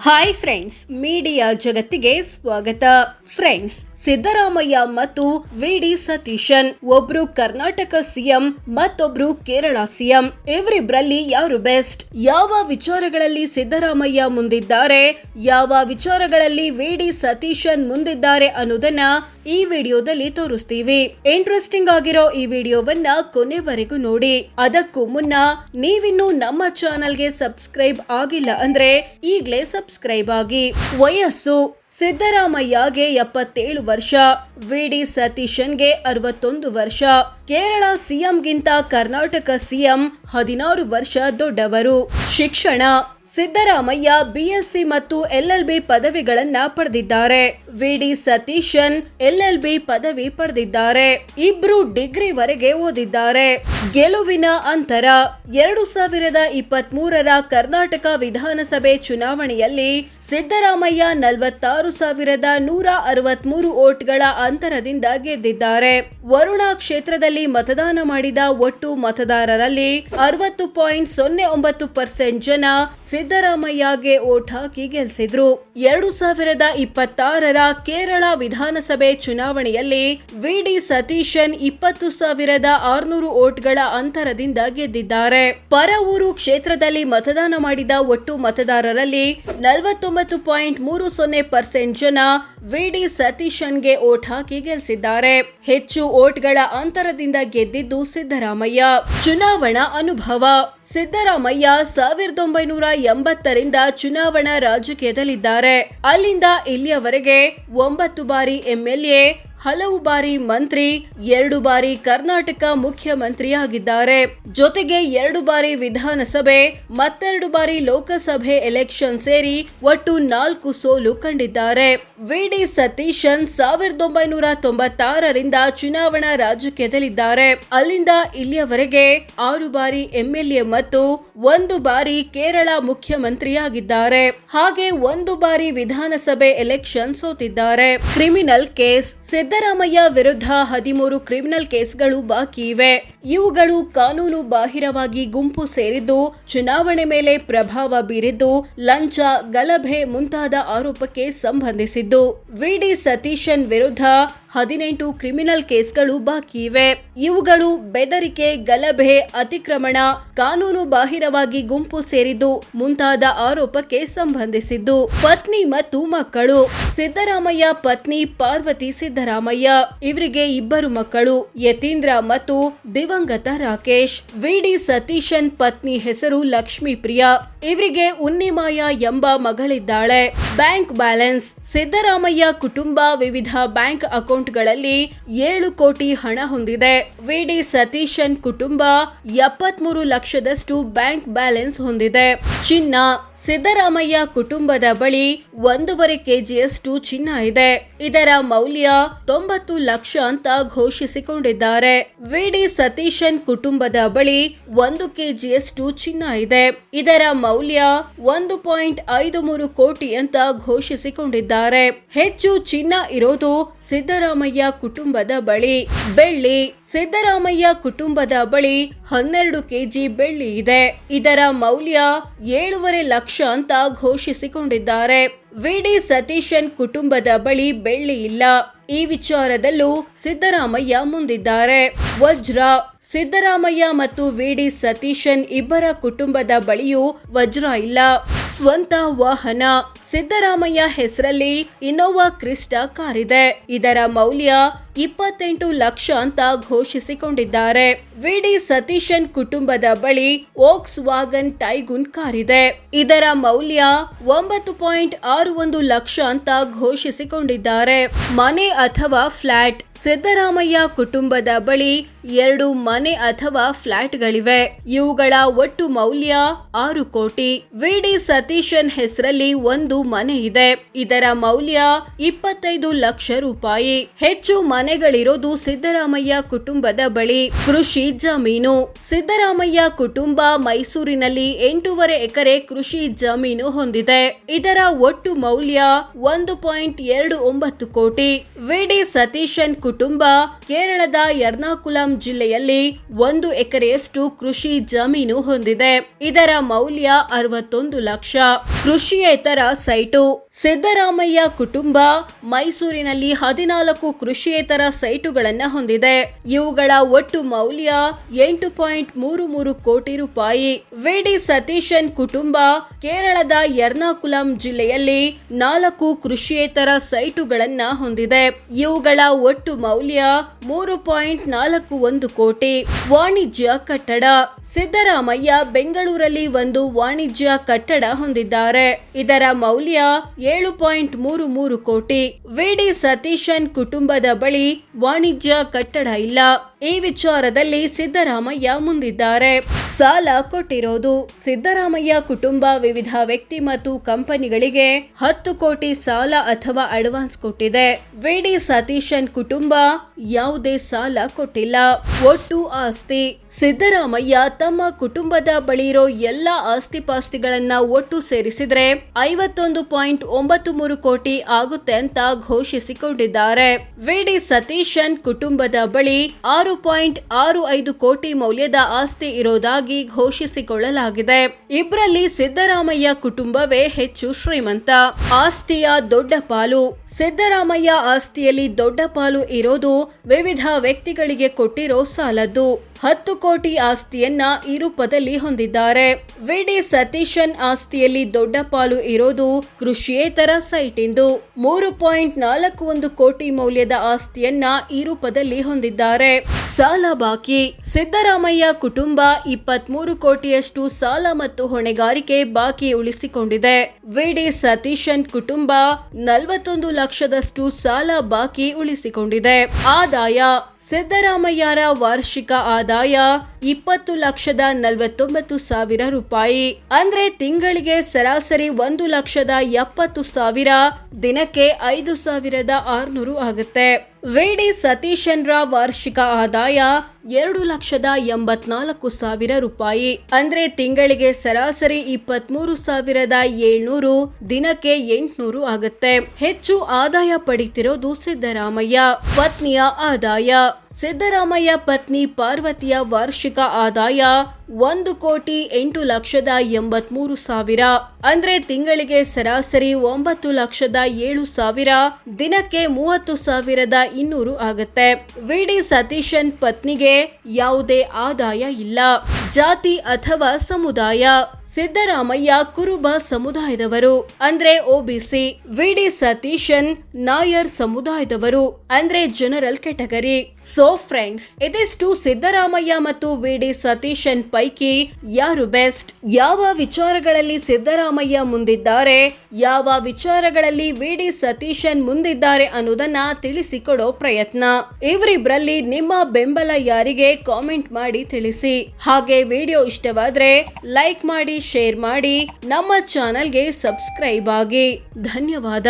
Hi friends, media ಜಗತ್ತಿಗೆ ಸ್ವಾಗತ. Friends, Siddaramaiah ಮತ್ತು ವಿ.ಡಿ. ಸತೀಶನ್ ಒಬ್ರು ಕರ್ನಾಟಕ ಸಿಎಂ ಮತ್ತೊಬ್ರು ಕೇರಳ ಸಿಎಂ. ಇವರಿಬ್ರಲ್ಲಿ ಯಾರು ಬೆಸ್ಟ್? ಯಾವ ವಿಚಾರಗಳಲ್ಲಿ ಸಿದ್ದರಾಮಯ್ಯ ಮುಂದಿದ್ದಾರೆ, ಯಾವ ವಿಚಾರಗಳಲ್ಲಿ ವಿ.ಡಿ. ಸತೀಶನ್ ಮುಂದಿದ್ದಾರೆ ಅನ್ನೋದನ್ನ ಈ ವಿಡಿಯೋದಲ್ಲಿ ತೋರಿಸ್ತೀವಿ. ಇಂಟ್ರೆಸ್ಟಿಂಗ್ ಆಗಿರೋ ಈ ವಿಡಿಯೋವನ್ನ ಕೊನೆವರೆಗೂ ನೋಡಿ. ಅದಕ್ಕೂ ಮುನ್ನ ನೀವಿನ್ನು ನಮ್ಮ ಚಾನೆಲ್ಗೆ ಸಬ್ಸ್ಕ್ರೈಬ್ ಆಗಿಲ್ಲ ಅಂದ್ರೆ ಈಗಲೇ ಸಬ್ಸ್ಕ್ರೈಬ್ ಆಗಿ. ವಯಸ್ಸು: ಸಿದ್ದರಾಮಯ್ಯಗೆ 77 ವರ್ಷ, ವಿ.ಡಿ. ಸತೀಶನ್ಗೆ 61 ವರ್ಷ. ಕೇರಳ ಸಿಎಂಗಿಂತ ಕರ್ನಾಟಕ ಸಿಎಂ 16 ವರ್ಷ ದೊಡ್ಡವರು. ಶಿಕ್ಷಣ: ಸಿದ್ದರಾಮಯ್ಯ BSc ಮತ್ತು LLB ಪದವಿಗಳನ್ನ ಪಡೆದಿದ್ದಾರೆ. ವಿ.ಡಿ. ಸತೀಶನ್ LLB ಪದವಿ ಪಡೆದಿದ್ದಾರೆ. ಇಬ್ರು ಡಿಗ್ರಿ ವರೆಗೆ ಓದಿದ್ದಾರೆ. ಗೆಲುವಿನ ಅಂತರ: 2023ರ ಕರ್ನಾಟಕ ವಿಧಾನಸಭೆ ಚುನಾವಣೆಯಲ್ಲಿ ಸಿದ್ದರಾಮಯ್ಯ 46,163 ವೋಟ್ಗಳ ಅಂತರದಿಂದ ಗೆದ್ದಿದ್ದಾರೆ. ವರುಣಾ ಕ್ಷೇತ್ರದಲ್ಲಿ ಮತದಾನ ಮಾಡಿದ ಒಟ್ಟು ಮತದಾರರಲ್ಲಿ 60.09% ಜನ ಸಿದ್ದರಾಮಯ್ಯಗೆ ವೋಟ್ ಹಾಕಿ ಗೆಲ್ಲಿಸಿದ್ರು. 2026ರ ಕೇರಳ ವಿಧಾನಸಭೆ ಚುನಾವಣೆಯಲ್ಲಿ ವಿ.ಡಿ. ಸತೀಶನ್ 20,600 ವೋಟ್ಗಳ ಅಂತರದಿಂದ ಗೆದ್ದಿದ್ದಾರೆ. ಪರವೂರು ಕ್ಷೇತ್ರದಲ್ಲಿ ಮತದಾನ ಮಾಡಿದ ಒಟ್ಟು ಮತದಾರರಲ್ಲಿ 49.30% ಜನ ವಿ.ಡಿ. ಸತೀಶನ್ಗೆ ವೋಟ್ ಹಾಕಿ ಗೆಲ್ಲಿಸಿದ್ದಾರೆ. ಹೆಚ್ಚು ವೋಟ್ಗಳ ಅಂತರದಿಂದ ಗೆದ್ದಿದ್ದು ಸಿದ್ದರಾಮಯ್ಯ. ಚುನಾವಣಾ ಅನುಭವ: ಸಿದ್ದರಾಮಯ್ಯ 1980ರಿಂದ ಚುನಾವಣಾ ರಾಜಕೀಯದಲ್ಲಿದ್ದಾರೆ. ಅಲ್ಲಿಂದ ಇಲ್ಲಿಯವರೆಗೆ 9 ಬಾರಿ MLA, ಹಲವು ಬಾರಿ ಮಂತ್ರಿ, 2 ಬಾರಿ ಕರ್ನಾಟಕ ಮುಖ್ಯಮಂತ್ರಿಯಾಗಿದ್ದಾರೆ. ಜೊತೆಗೆ 2 ಬಾರಿ ವಿಧಾನಸಭೆ, ಮತ್ತೆರಡು ಬಾರಿ ಲೋಕಸಭೆ ಎಲೆಕ್ಷನ್ ಸೇರಿ ಒಟ್ಟು 4 ಸೋಲು ಕಂಡಿದ್ದಾರೆ. ವಿ.ಡಿ. ಸತೀಶನ್ 1996ರಿಂದ ಚುನಾವಣಾ ರಾಜಕೀಯದಲ್ಲಿದ್ದಾರೆ. ಅಲ್ಲಿಂದ ಇಲ್ಲಿಯವರೆಗೆ 6 ಬಾರಿ MLA ಮತ್ತು 1 ಬಾರಿ ಕೇರಳ ಮುಖ್ಯಮಂತ್ರಿಯಾಗಿದ್ದಾರೆ. ಹಾಗೆ 1 ಬಾರಿ ವಿಧಾನಸಭೆ ಎಲೆಕ್ಷನ್ ಸೋತಿದ್ದಾರೆ. ಕ್ರಿಮಿನಲ್ ಕೇಸ್: ಸಿದ್ದರಾಮಯ್ಯ ವಿರುದ್ಧ 13 ಕ್ರಿಮಿನಲ್ ಕೇಸ್ಗಳು ಬಾಕಿ ಇವೆ. ಇವುಗಳು ಕಾನೂನು ಬಾಹಿರವಾಗಿ ಗುಂಪು ಸೇರಿದ್ದು, ಚುನಾವಣೆ ಮೇಲೆ ಪ್ರಭಾವ ಬೀರಿದ್ದು, ಲಂಚ, ಗಲಭೆ ಮುಂತಾದ ಆರೋಪಕ್ಕೆ ಸಂಬಂಧಿಸಿದ್ದು. ವಿ.ಡಿ. ಸತೀಶನ್ ವಿರುದ್ಧ 18 ಕ್ರಿಮಿನಲ್ ಕೇಸ್ಗಳು ಬಾಕಿ ಇವೆ. ಇವುಗಳು ಬೆದರಿಕೆ, ಗಲಭೆ, ಅತಿಕ್ರಮಣ, ಕಾನೂನು ಬಾಹಿರವಾಗಿ ಗುಂಪು ಸೇರಿದ್ದು ಮುಂತಾದ ಆರೋಪಕ್ಕೆ ಸಂಬಂಧಿಸಿದ್ದು. ಪತ್ನಿ ಮತ್ತು ಮಕ್ಕಳು: ಸಿದ್ದರಾಮಯ್ಯ ಪತ್ನಿ ಪಾರ್ವತಿ ಸಿದ್ದರಾಮಯ್ಯ, ಇವರಿಗೆ 2 ಮಕ್ಕಳು, ಯತೀಂದ್ರ ಮತ್ತು ದಿವಂಗತ ರಾಕೇಶ್. ವಿ.ಡಿ. ಸತೀಶನ್ ಪತ್ನಿ ಹೆಸರು ಲಕ್ಷ್ಮೀ ಪ್ರಿಯಾ, ಇವರಿಗೆ ಉನ್ನಿಮಾಯ ಎಂಬ ಮಗಳಿದ್ದಾಳೆ. ಬ್ಯಾಂಕ್ ಬ್ಯಾಲೆನ್ಸ್: ಸಿದ್ದರಾಮಯ್ಯ ಕುಟುಂಬ ವಿವಿಧ ಬ್ಯಾಂಕ್ ಅಕೌಂಟ್ಗಳಲ್ಲಿ 7 ಕೋಟಿ ಹಣ ಹೊಂದಿದೆ. ವಿ.ಡಿ. ಸತೀಶನ್ ಕುಟುಂಬ 73 ಲಕ್ಷದಷ್ಟು ಬ್ಯಾಂಕ್ ಬ್ಯಾಲೆನ್ಸ್ ಹೊಂದಿದೆ. ಚಿನ್ನ: ಸಿದ್ದರಾಮಯ್ಯ ಕುಟುಂಬದ ಬಳಿ 1.5 ಕೆಜಿಯಷ್ಟು ಚಿನ್ನ ಇದೆ. ಇದರ ಮೌಲ್ಯ 90 ಲಕ್ಷ ಅಂತ ಘೋಷಿಸಿಕೊಂಡಿದ್ದಾರೆ. ವಿ.ಡಿ. ಸತೀಶನ್ ಕುಟುಂಬದ ಬಳಿ 1 ಕೆಜಿಯಷ್ಟು ಚಿನ್ನ ಇದೆ. ಇದರ ಮೌಲ್ಯ 1.53 ಕೋಟಿ ಅಂತ ಘೋಷಿಸಿಕೊಂಡಿದ್ದಾರೆ. ಹೆಚ್ಚು ಚಿನ್ನ ಇರೋದು ಸಿದ್ದರಾಮಯ್ಯ ಕುಟುಂಬದ ಬಳಿ. ಬೆಳ್ಳಿ: ಸಿದ್ದರಾಮಯ್ಯ ಕುಟುಂಬದ ಬಳಿ 12 ಕೆಜಿ ಬೆಳ್ಳಿ ಇದೆ. ಇದರ ಮೌಲ್ಯ 7.5 ಲಕ್ಷ ಅಂತ ಘೋಷಿಸಿಕೊಂಡಿದ್ದಾರೆ. ವಿ.ಡಿ. ಸತೀಶನ್ ಕುಟುಂಬದ ಬಳಿ ಬೆಳ್ಳಿ ಇಲ್ಲ. ಈ ವಿಚಾರದಲ್ಲೂ ಸಿದ್ದರಾಮಯ್ಯ ಮುಂದಿದ್ದಾರೆ. ವಜ್ರ: ಸಿದ್ದರಾಮಯ್ಯ ಮತ್ತು ವಿ.ಡಿ. ಸತೀಶನ್ ಇಬ್ಬರ ಕುಟುಂಬದ ಬಳಿಯೂ ವಜ್ರ ಇಲ್ಲ. ಸ್ವಂತ ವಾಹನ: ಸಿದ್ದರಾಮಯ್ಯ ಹೆಸರಲ್ಲಿ ಇನ್ನೋವಾ ಕ್ರಿಸ್ಟಾ ಕಾರಿದೆ. ಇದರ ಮೌಲ್ಯ 28 ಲಕ್ಷ ಅಂತ ಘೋಷಿಸಿಕೊಂಡಿದ್ದಾರೆ. ವಿ.ಡಿ. ಸತೀಶನ್ ಕುಟುಂಬದ ಬಳಿ ವೋಕ್ಸ್ ವ್ಯಾಗನ್ ಟೈಗೂನ್ ಕಾರಿದೆ. ಇದರ ಮೌಲ್ಯ 9.61 ಲಕ್ಷ ಅಂತ ಘೋಷಿಸಿಕೊಂಡಿದ್ದಾರೆ. ಮನೆ ಅಥವಾ ಫ್ಲಾಟ್: ಸಿದ್ದರಾಮಯ್ಯ ಕುಟುಂಬದ ಬಳಿ 2 ಮನೆ ಅಥವಾ ಫ್ಲಾಟ್ಗಳಿವೆ. ಇವುಗಳ ಒಟ್ಟು ಮೌಲ್ಯ 6 ಕೋಟಿ. ವಿ.ಡಿ. ಸತೀಶನ್ ಹೆಸರಲ್ಲಿ 1 ಮನೆ ಇದೆ. ಇದರ ಮೌಲ್ಯ 25 ಲಕ್ಷ ರೂಪಾಯಿ. ಹೆಚ್ಚು ಮನೆಗಳಿರೋದು ಸಿದ್ದರಾಮಯ್ಯ ಕುಟುಂಬದ ಬಳಿ. ಕೃಷಿ ಜಮೀನು: ಸಿದ್ದರಾಮಯ್ಯ ಕುಟುಂಬ ಮೈಸೂರಿನಲ್ಲಿ 8.5 ಎಕರೆ ಕೃಷಿ ಜಮೀನು ಹೊಂದಿದೆ. ಇದರ ಒಟ್ಟು ಮೌಲ್ಯ 1.29 ಕೋಟಿ. ವಿ.ಡಿ. ಸತೀಶನ್ ಕುಟುಂಬ ಕೇರಳದ ಎರ್ನಾಕುಲಂ ಜಿಲ್ಲೆಯಲ್ಲಿ 1 ಎಕರೆಯಷ್ಟು ಕೃಷಿ ಜಮೀನು ಹೊಂದಿದೆ. ಇದರ ಮೌಲ್ಯ 61 ಲಕ್ಷ. ಲಕ್ಷ. ಕೃಷಿಯೇತರ ಸೈಟು. ಸಿದ್ದರಾಮಯ್ಯ ಕುಟುಂಬ ಮೈಸೂರಿನಲ್ಲಿ 14 ಕೃಷಿಯೇತರ ಸೈಟುಗಳನ್ನು ಹೊಂದಿದೆ. ಇವುಗಳ ಒಟ್ಟು ಮೌಲ್ಯ 8.33 ಕೋಟಿ ರೂಪಾಯಿ. ವಿ.ಡಿ. ಸತೀಶನ್ ಕುಟುಂಬ ಕೇರಳದ ಎರ್ನಾಕುಲಂ ಜಿಲ್ಲೆಯಲ್ಲಿ 4 ಕೃಷಿಯೇತರ ಸೈಟುಗಳನ್ನ ಹೊಂದಿದೆ. ಇವುಗಳ ಒಟ್ಟು ಮೌಲ್ಯ 3.41 ಕೋಟಿ. ವಾಣಿಜ್ಯ ಕಟ್ಟಡ. ಸಿದ್ದರಾಮಯ್ಯ ಬೆಂಗಳೂರಲ್ಲಿ ಒಂದು ವಾಣಿಜ್ಯ ಕಟ್ಟಡ ಹೊಂದಿದ್ದಾರೆ. ಇದರ ಮೌಲ್ಯ 7.33 ಕೋಟಿ. ವಿ.ಡಿ. ಸತೀಶನ್ ಕುಟುಂಬದ ಬಳಿ ವಾಣಿಜ್ಯ ಕಟ್ಟಡ ಇಲ್ಲ. ಈ ವಿಚಾರದಲ್ಲಿ ಸಿದ್ದರಾಮಯ್ಯ ಮುಂದಿದ್ದಾರೆ. ಸಾಲ ಕೊಟ್ಟಿರೋದು. ಸಿದ್ದರಾಮಯ್ಯ ಕುಟುಂಬ ವಿವಿಧ ವ್ಯಕ್ತಿ ಮತ್ತು ಕಂಪನಿಗಳಿಗೆ 10 ಕೋಟಿ ಸಾಲ ಅಥವಾ ಅಡ್ವಾನ್ಸ್ ಕೊಟ್ಟಿದೆ. ವಿ.ಡಿ. ಸತೀಶನ್ ಕುಟುಂಬ ಯಾವುದೇ ಸಾಲ ಕೊಟ್ಟಿಲ್ಲ. ಒಟ್ಟು ಆಸ್ತಿ. ಸಿದ್ದರಾಮಯ್ಯ ತಮ್ಮ ಕುಟುಂಬದ ಬಳಿ ಇರೋ ಎಲ್ಲ ಆಸ್ತಿಪಾಸ್ತಿಗಳನ್ನ ಒಟ್ಟು ಸೇರಿಸಿದ್ರೆ 51.93 ಕೋಟಿ ಆಗುತ್ತೆ ಅಂತ ಘೋಷಿಸಿಕೊಂಡಿದ್ದಾರೆ. ವಿ.ಡಿ. ಸತೀಶನ್ ಕುಟುಂಬದ ಬಳಿ 6.65 ಕೋಟಿ ಮೌಲ್ಯದ ಆಸ್ತಿ ಇರೋದಾಗಿ ಘೋಷಿಸಿಕೊಳ್ಳಲಾಗಿದೆ. ಇಬ್ಬರಲ್ಲಿ ಸಿದ್ದರಾಮಯ್ಯ ಕುಟುಂಬವೇ ಹೆಚ್ಚು ಶ್ರೀಮಂತ. ಆಸ್ತಿಯ ದೊಡ್ಡ ಪಾಲು. ಸಿದ್ದರಾಮಯ್ಯ ಆಸ್ತಿಯಲ್ಲಿ ದೊಡ್ಡ ಪಾಲು ಇರೋದು ವಿವಿಧ ವ್ಯಕ್ತಿಗಳಿಗೆ ಕೊಟ್ಟಿರೋ ಸಾಲದ್ದು. 10 ಕೋಟಿ ಆಸ್ತಿಯನ್ನ ಈ ರೂಪದಲ್ಲಿ ಹೊಂದಿದ್ದಾರೆ. ವಿ.ಡಿ. ಸತೀಶನ್ ಆಸ್ತಿಯಲ್ಲಿ ದೊಡ್ಡ ಪಾಲು ಇರೋದು ಕೃಷಿಯೇತರ ಸೈಟ್ ಇಂದು. 3.41 ಕೋಟಿ ಮೌಲ್ಯದ ಆಸ್ತಿಯನ್ನ ಈ ರೂಪದಲ್ಲಿ ಹೊಂದಿದ್ದಾರೆ. ಸಾಲ ಬಾಕಿ. ಸಿದ್ದರಾಮಯ್ಯ ಕುಟುಂಬ 23 ಕೋಟಿಯಷ್ಟು ಸಾಲ ಮತ್ತು ಹೊಣೆಗಾರಿಕೆ ಬಾಕಿ ಉಳಿಸಿಕೊಂಡಿದೆ. ವಿ.ಡಿ. ಸತೀಶನ್ ಕುಟುಂಬ 41 ಲಕ್ಷದಷ್ಟು ಸಾಲ ಬಾಕಿ ಉಳಿಸಿಕೊಂಡಿದೆ. ಆದಾಯ. ಸಿದ್ದರಾಮಯ್ಯರ ವಾರ್ಷಿಕ ಆದಾಯ 20,49,000 ರೂಪಾಯಿ. ಅಂದ್ರೆ ತಿಂಗಳಿಗೆ ಸರಾಸರಿ 1,70,000, ದಿನಕ್ಕೆ 5,600 ಆಗುತ್ತೆ. ವಿ.ಡಿ. ಸತೀಶನ್ರ ವಾರ್ಷಿಕ ಆದಾಯ 2,84,000 ರೂಪಾಯಿ. ಅಂದ್ರೆ ತಿಂಗಳಿಗೆ ಸರಾಸರಿ 23,700, ದಿನಕ್ಕೆ 800 ಆಗುತ್ತೆ. ಹೆಚ್ಚು ಆದಾಯ ಪಡಿತಿರೋದು ಸಿದ್ದರಾಮಯ್ಯ. ಪತ್ನಿಯ ಆದಾಯ. ಸಿದ್ದರಾಮಯ್ಯ ಪತ್ನಿ ಪಾರ್ವತಿಯ ವಾರ್ಷಿಕ ಆದಾಯ 1,08,83,000. ಅಂದ್ರೆ ತಿಂಗಳಿಗೆ ಸರಾಸರಿ 9,07,000, ದಿನಕ್ಕೆ 30,200 ಆಗುತ್ತೆ. ವಿ.ಡಿ. ಸತೀಶನ್ ಪತ್ನಿಗೆ ಯಾವುದೇ ಆದಾಯ ಇಲ್ಲ. ಜಾತಿ ಅಥವಾ ಸಮುದಾಯ. ಸಿದ್ದರಾಮಯ್ಯ ಕುರುಬ ಸಮುದಾಯದವರು ಅಂದ್ರೆ ಒಬಿಸಿ. ವಿ.ಡಿ. ಸತೀಶನ್ ನಾಯರ್ ಸಮುದಾಯದವರು ಅಂದ್ರೆ ಜನರಲ್ ಕ್ಯಾಟಗರಿ. ಸೊ ಫ್ರೆಂಡ್ಸ್, ಇದಿಷ್ಟು ಸಿದ್ದರಾಮಯ್ಯ ಮತ್ತು ವಿ.ಡಿ. ಸತೀಶನ್ ಪೈಕಿ ಯಾರು ಬೆಸ್ಟ್, ಯಾವ ವಿಚಾರಗಳಲ್ಲಿ ಸಿದ್ದರಾಮಯ್ಯ ಮುಂದಿದ್ದಾರೆ, ಯಾವ ವಿಚಾರಗಳಲ್ಲಿ ವಿ.ಡಿ. ಸತೀಶನ್ ಮುಂದಿದ್ದಾರೆ ಅನ್ನೋದನ್ನ ತಿಳಿಸಿಕೊಡೋ ಪ್ರಯತ್ನ. ಇವರಿಬ್ಬರಲ್ಲಿ ನಿಮ್ಮ ಬೆಂಬಲ ಯಾರಿಗೆ ಕಾಮೆಂಟ್ ಮಾಡಿ ತಿಳಿಸಿ. ಹಾಗೆ ವಿಡಿಯೋ ಇಷ್ಟವಾದ್ರೆ ಲೈಕ್ ಮಾಡಿ, ಶೇರ್ ಮಾಡಿ, ನಮ್ಮ ಚಾನೆಲ್ಗೆ ಸಬ್ಸ್ಕ್ರೈಬ್ ಆಗಿ. ಧನ್ಯವಾದ.